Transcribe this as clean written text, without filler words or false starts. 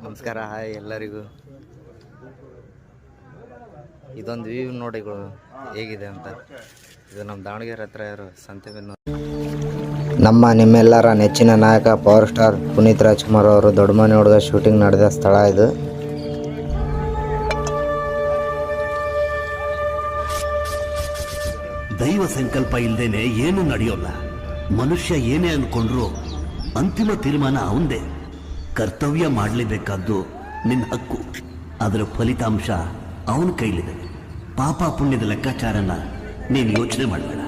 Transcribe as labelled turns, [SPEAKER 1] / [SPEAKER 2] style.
[SPEAKER 1] ನಮಸ್ಕಾರ, ಹಾಯ್ ಎಲ್ಲರಿಗೂ. ಇದೊಂದು ವ್ಯೂ ನೋಡಿ ಹೇಗಿದೆ ಅಂತ. ಇದು ನಮ್ಮ ದಾವಣಗೆರೆ ಹತ್ರ ಇರೋ ಸಂತೆಬೆನ್ನೂರು. ನಿಮ್ಮೆಲ್ಲರ ನೆಚ್ಚಿನ ನಾಯಕ ಪವರ್ ಸ್ಟಾರ್ ಪುನೀತ್ ರಾಜ್ಕುಮಾರ್ ಅವರು ದೊಡ್ಡ ಮನೆ ಹುಡುಗ ಶೂಟಿಂಗ್ ನಡೆದ ಸ್ಥಳ ಇದು.
[SPEAKER 2] ದೈವ ಸಂಕಲ್ಪ ಇಲ್ಲದೇನೆ ಏನು ನಡೆಯೋಲ್ಲ. ಮನುಷ್ಯ ಏನೇ ಅನ್ಕೊಂಡ್ರು ಅಂತಿಮ ತೀರ್ಮಾನ ಅವಂದೇ. ಕರ್ತವ್ಯ ಮಾಡಲೇಬೇಕಾದ್ದು ನಿನ್ನ ಹಕ್ಕು, ಅದರ ಫಲಿತಾಂಶ ಅವನ ಕೈಲಿದೆ. ಪಾಪ ಪುಣ್ಯದ ಲೆಕ್ಕಾಚಾರನ ನೀನು ಯೋಚನೆ ಮಾಡಬೇಡ.